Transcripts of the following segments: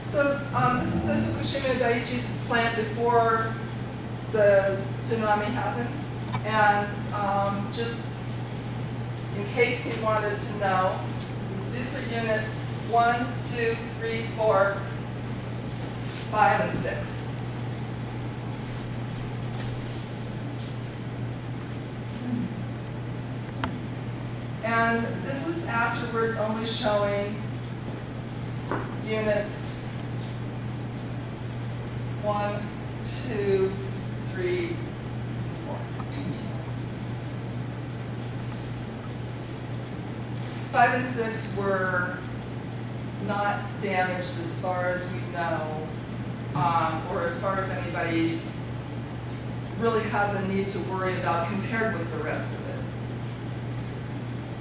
So this is the Fukushima Daiichi plant before the tsunami happened. And just in case you wanted to know, these are units 1, 2, 3, 4, 5, and 6. And this is afterwards only showing units 1, 2, 3, 4. 5 and 6 were not damaged as far as we know, or as far as anybody really has a need to worry about compared with the rest of it.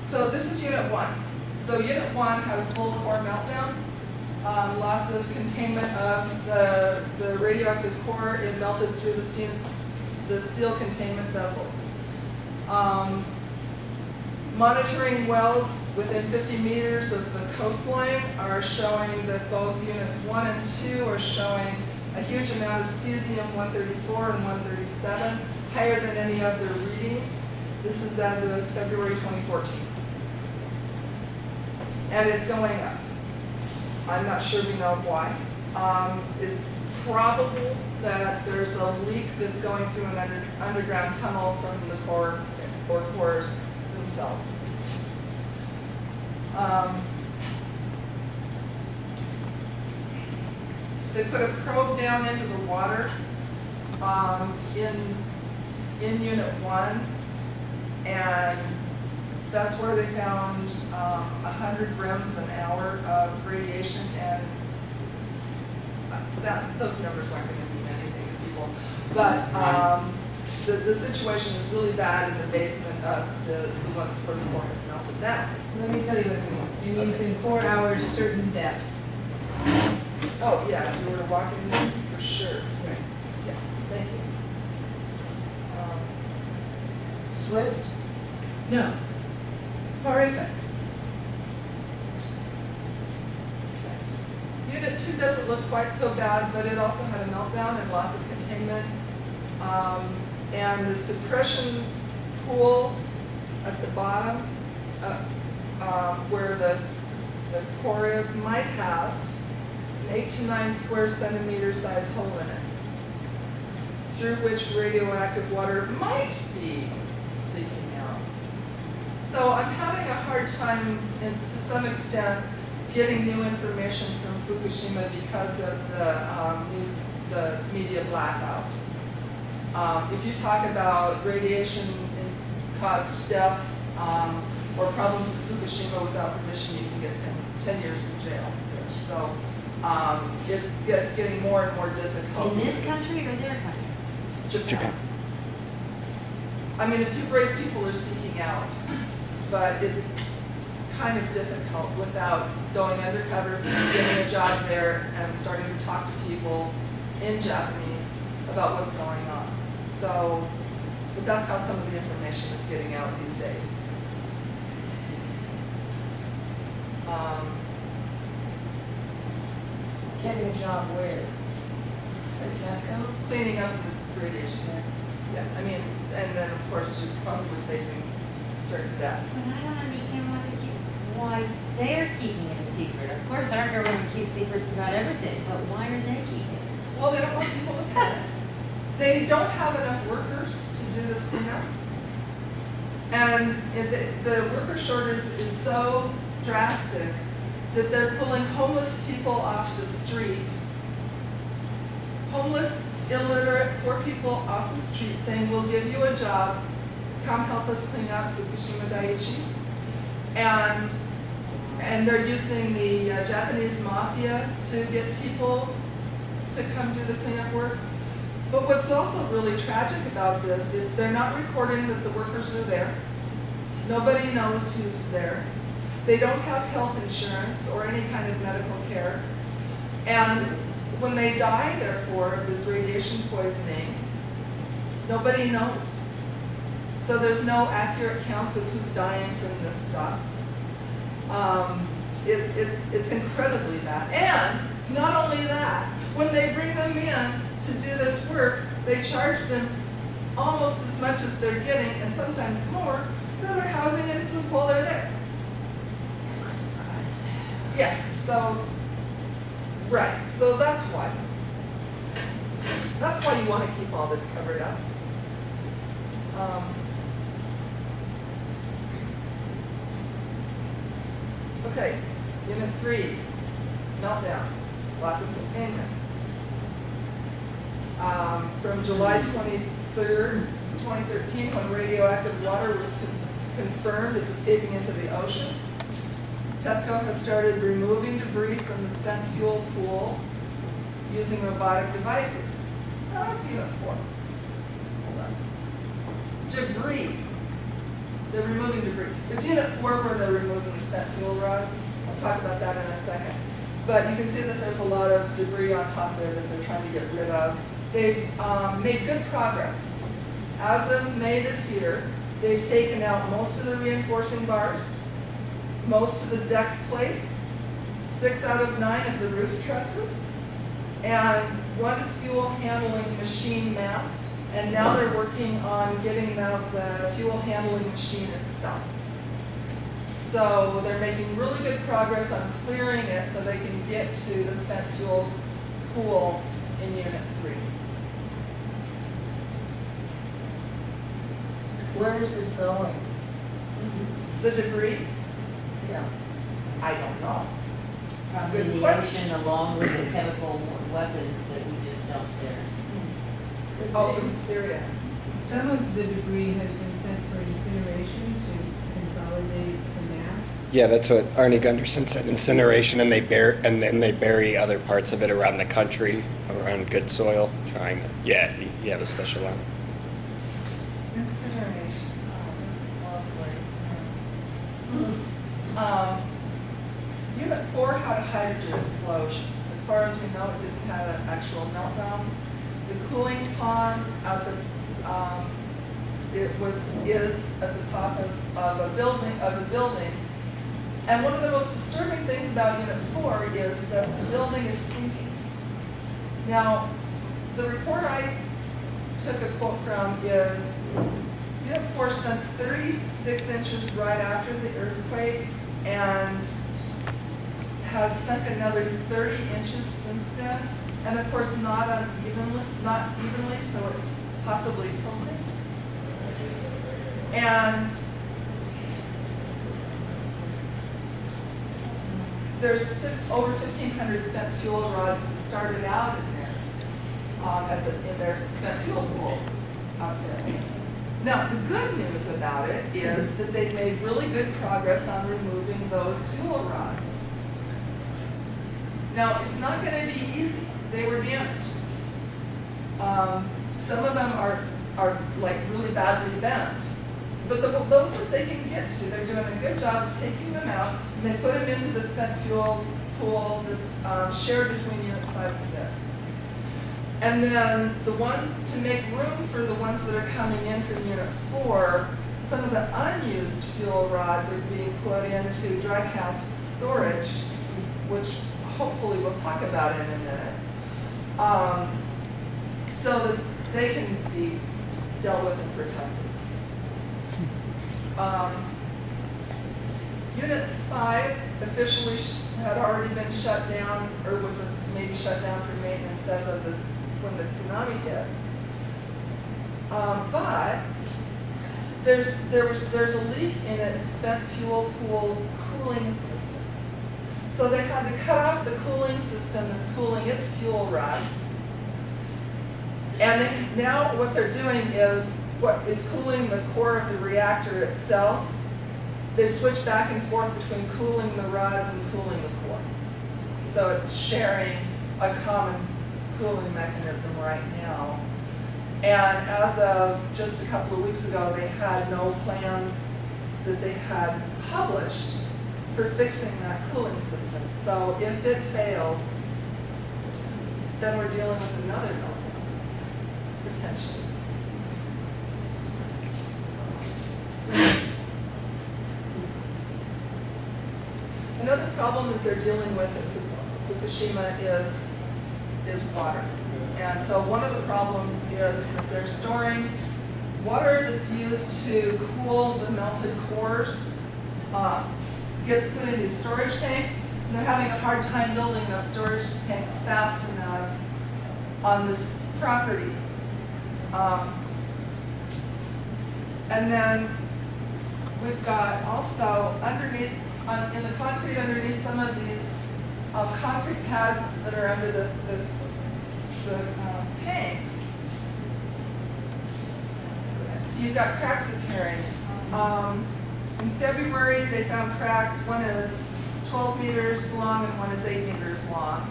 So this is Unit 1. So Unit 1 had a full core meltdown, loss of containment of the radioactive core. It melted through the steel containment vessels. Monitoring wells within 50 meters of the coastline are showing that both Units 1 and 2 are showing a huge amount of cesium-134 and 137, higher than any of their readings. This is as of February 2014. And it's going up. I'm not sure we know why. It's probable that there's a leak that's going through an underground tunnel from the core or cores themselves. They put a probe down into the water in Unit 1, and that's where they found 100 grams an hour of radiation, and those numbers aren't going to mean anything to people. But the situation is really bad in the basement of the ones where the core has melted down. Let me tell you what it means. It means in 4 hours, certain death. Oh, yeah, if you were to walk in there, for sure. Right. Yeah, thank you. Swift? No. Horrific. Unit 2 doesn't look quite so bad, but it also had a meltdown and loss of containment. And the suppression pool at the bottom, where the core is, might have an 8 to 9 square centimeter size hole in it, through which radioactive water might be leaking out. So I'm having a hard time, to some extent, getting new information from Fukushima because of the media blackout. If you talk about radiation caused deaths or problems in Fukushima without permission, you can get 10 years in jail. So it's getting more and more difficult. In this country or their country? Japan. I mean, a few brave people are speaking out, but it's kind of difficult without going undercover, getting a job there, and starting to talk to people in Japanese about what's going on. So, but that's how some of the information is getting out these days. Getting a job where? At TEPCO? Cleaning up the radiation. Yeah, I mean, and then of course you're probably facing certain death. But I don't understand why they're keeping it a secret. Of course, our government keeps secrets about everything, but why are they keeping it? Well, they don't want people to panic. They don't have enough workers to do this cleanup. And the worker shortage is so drastic that they're pulling homeless people off the street. Homeless, illiterate, poor people off the street saying, we'll give you a job, come help us clean up Fukushima Daiichi. And they're using the Japanese mafia to get people to come do the cleanup work. But what's also really tragic about this is they're not recording that the workers are there. Nobody knows who's there. They don't have health insurance or any kind of medical care. And when they die, therefore, of this radiation poisoning, nobody knows. So there's no accurate counts of who's dying from this stuff. it's incredibly bad. And not only that, when they bring them in to do this work, they charge them almost as much as they're getting, and sometimes more, for their housing and food while they're there. Am I surprised? Yeah, so, right, so that's why. That's why you want to keep all this covered up. Okay, Unit 3, meltdown, loss of containment. From July 23rd, 2013, when radioactive water was confirmed as escaping into the ocean, TEPCO has started removing debris from the spent fuel pool using robotic devices. Now that's Unit 4. Hold on. Debris. They're removing debris. It's Unit 4 where they're removing the spent fuel rods. I'll talk about that in a second. But you can see that there's a lot of debris on top there that they're trying to get rid of. They've made good progress. As of May this year, they've taken out most of the reinforcing bars, most of the deck plates, 6 out of 9 of the roof trusses, and 1 fuel handling machine mast. And now they're working on getting out the fuel handling machine itself. So they're making really good progress on clearing it so they can get to the spent fuel pool in Unit 3. Where is this going? The debris, Yeah. I don't know. Probably Good the question. ocean along with the chemical weapons that we just dumped there. Oh, from Syria. Some of the debris has been sent for incineration to consolidate the mass. Yeah, that's what Arnie Gunderson said, incineration, and then they bury other parts of it around the country, around good soil, trying to, yeah, he had a special line. Incineration, oh, that's lovely. Unit 4 had a hydrogen explosion. As far as we know, it didn't have an actual meltdown. The cooling pond at the, is at the top of the building. And one of the most disturbing things about Unit 4 is that the building is sinking. Now, the report I took a quote from is Unit 4 sunk 36 inches right after the earthquake and has sunk another 30 inches since then. And of course not evenly, so it's possibly tilting. And there's over 1,500 spent fuel rods that started out in there, in their spent fuel pool out there. Now, the good news about it is that they've made really good progress on removing those fuel rods. Now, it's not going to be easy. They were damaged. Some of them are like really badly bent. But those that they can get to, they're doing a good job of taking them out, and they put them into the spent fuel pool that's shared between Units 5 and 6. And then to make room for the ones that are coming in from Unit 4, some of the unused fuel rods are being put into dry cask storage, which hopefully we'll talk about in a minute, so that they can be dealt with and protected. Unit 5 officially had already been shut down, or was maybe shut down for maintenance as of when the tsunami hit. But there's a leak in its spent fuel pool cooling system. So they had to cut off the cooling system that's cooling its fuel rods. And now what they're doing is what is cooling the core of the reactor itself. They switch back and forth between cooling the rods and cooling the core. So it's sharing a common cooling mechanism right now. And as of just a couple of weeks ago, they had no plans that they had published for fixing that cooling system. So if it fails, then we're dealing with another meltdown, potentially. Another problem that they're dealing with at Fukushima is water. And so one of the problems is that they're storing water that's used to cool the melted cores, gets put in these storage tanks, and they're having a hard time building enough storage tanks fast enough on this property. And then we've got also underneath, in the concrete underneath some of these concrete pads that are under the tanks, so you've got cracks appearing. In February, they found cracks. One is 12 meters long and one is 8 meters long.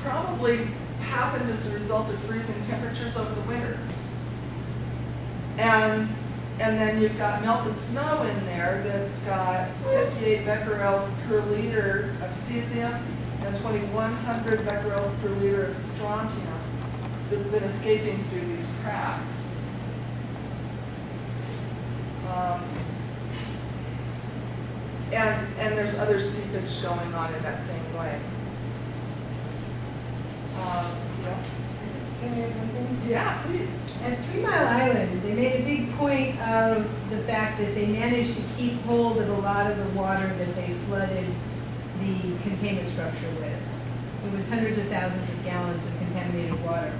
Probably happened as a result of freezing temperatures over the winter. And then you've got melted snow in there that's got 58 becquerels per liter of cesium and 2,100 becquerels per liter of strontium that's been escaping through these cracks. And there's other seepage going on in that same way. Can I add one thing? Yeah, please. At 3 Mile Island, they made a big point of the fact that they managed to keep hold of a lot of the water that they flooded the containment structure with. It was hundreds of thousands of gallons of contaminated water.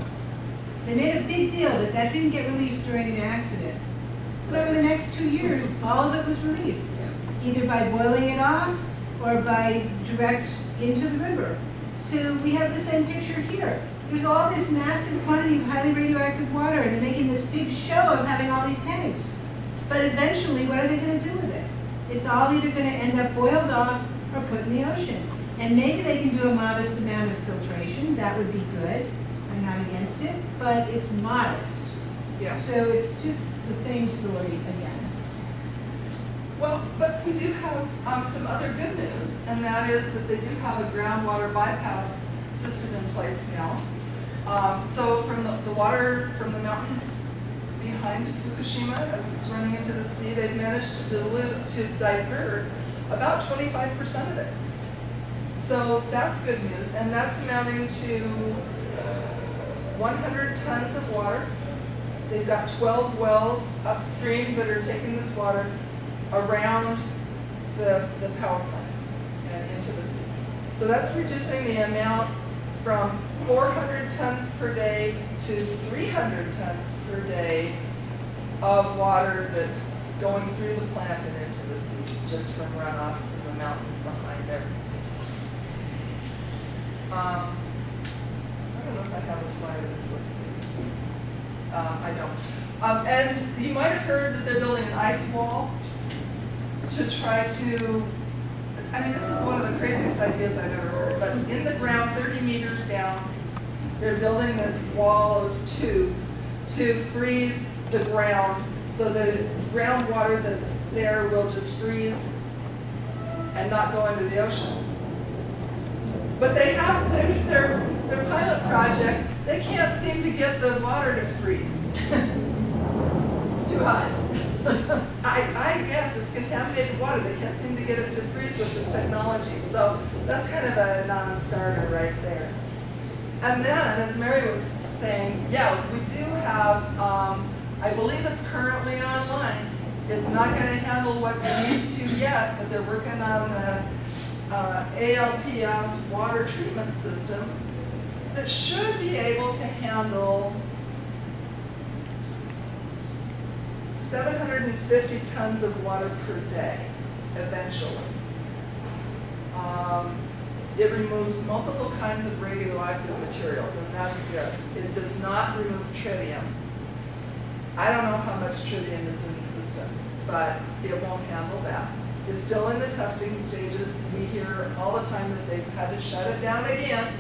They made a big deal that that didn't get released during the accident. But over the next 2 years, all of it was released, either by boiling it off or by direct into the river. So we have the same picture here. There's all this massive quantity of highly radioactive water, and they're making this big show of having all these tanks. But eventually, what are they going to do with it? It's all either going to end up boiled off or put in the ocean. And maybe they can do a modest amount of filtration. That would be good. I'm not against it, but it's modest. Yeah. So it's just the same story again. Well, but we do have some other good news, and that is that they do have a groundwater bypass system in place now. So from the water from the mountains behind Fukushima, as it's running into the sea, they've managed to divert about 25% of it. So that's good news, and that's amounting to 100 tons of water. They've got 12 wells upstream that are taking this water around the power plant and into the sea. So that's reducing the amount from 400 tons per day to 300 tons per day of water that's going through the plant and into the sea, just from runoff from the mountains behind there. I don't know if I have a slide of this, let's see. I don't. And you might have heard that they're building an ice wall to try to, I mean, this is one of the craziest ideas I've ever heard, but in the ground, 30 meters down, they're building this wall of tubes to freeze the ground so that groundwater that's there will just freeze and not go into the ocean. But they have their pilot project, they can't seem to get the water to freeze. It's too hot. I guess it's contaminated water. They can't seem to get it to freeze with this technology. So that's kind of a non-starter right there. And then, as Mary was saying, yeah, we do have, I believe it's currently online. It's not going to handle what it needs to yet, but they're working on the ALPS water treatment system that should be able to handle 750 tons of water per day, eventually. It removes multiple kinds of radioactive materials, and that's good. It does not remove tritium. I don't know how much tritium is in the system, but it won't handle that. It's still in the testing stages. We hear all the time that they've had to shut it down again.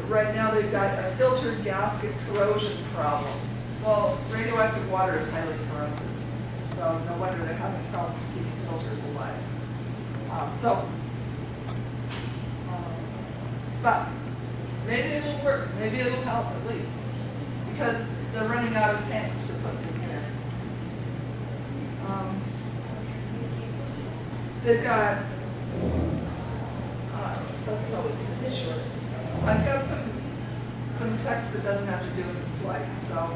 Right now they've got a filtered gasket corrosion problem. Well, radioactive water is highly corrosive, so no wonder they're having problems keeping filters alive. But maybe it'll work, maybe it'll help at least, because they're running out of tanks to put things in. they've got, that's probably pretty short. I've got some text that doesn't have to do with the slides, so.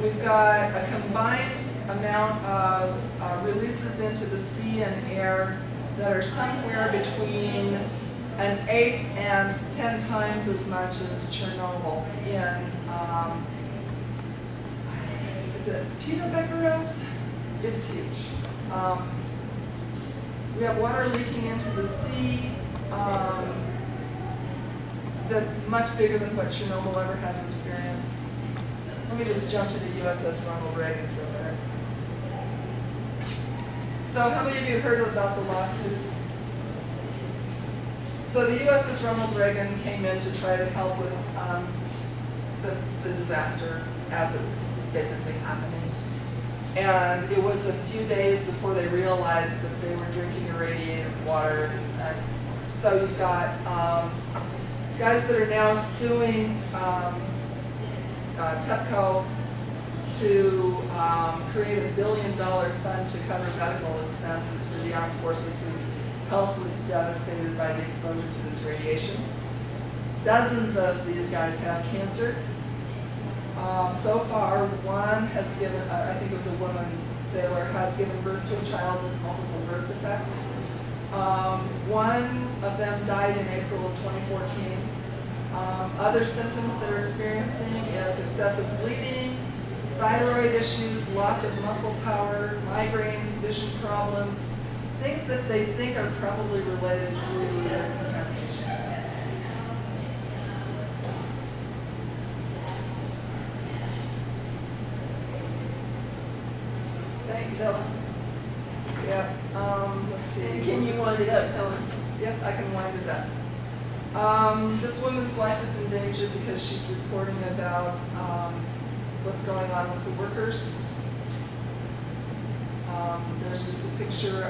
We've got a combined amount of releases into the sea and air that are somewhere between an 8 and 10 times as much as Chernobyl in, is it petabeccharels? It's huge. We have water leaking into the sea that's much bigger than what Chernobyl ever had to experience. Let me just jump to the USS Ronald Reagan for a minute. So how many of you heard about the lawsuit? So the USS Ronald Reagan came in to try to help with the disaster as it was basically happening. And it was a few days before they realized that they were drinking irradiated water. And so you've got guys that are now suing TEPCO to create $1 billion fund to cover medical expenses for the armed forces whose health was devastated by the exposure to this radiation. Dozens of these guys have cancer. So far, one has given, I think it was a woman sailor, has given birth to a child with multiple birth defects. One of them died in April of 2014. Other symptoms that are experiencing is excessive bleeding, thyroid issues, loss of muscle power, migraines, vision problems, things that they think are probably related to their contamination. Thanks, Helen. Yeah, let's see. Can you wind it up, Helen? Yep, I can wind it up. This woman's life is in danger because she's reporting about what's going on with the workers. There's just a picture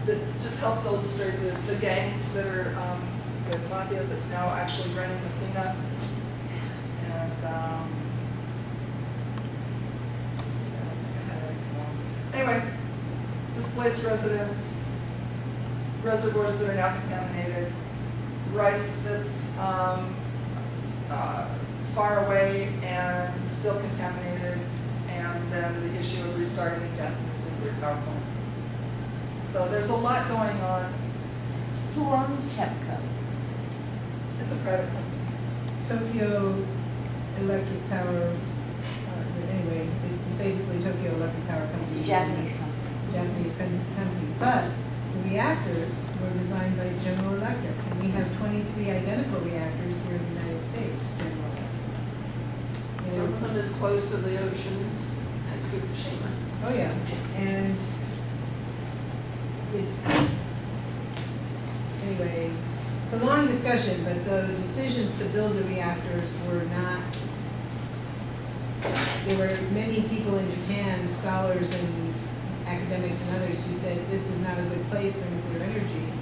that just helps illustrate the gangs that are, the mafia that's now actually running the cleanup. And anyway, displaced residents, reservoirs that are now contaminated, rice that's far away and still contaminated, and then the issue of restarting Japanese nuclear power plants. So there's a lot going on. Who owns TEPCO? It's a private company. Tokyo Electric Power, anyway, it's basically Tokyo Electric Power Company. It's a Japanese company. Japanese company, but the reactors were designed by General Electric, and we have 23 identical reactors here in the United States, General Electric. Some And- of them is close to the oceans, as Fukushima. Oh, yeah, and it's, anyway, it's a long discussion, but the decisions to build the reactors were not, there were many people in Japan, scholars and academics and others, who said this is not a good place for nuclear energy.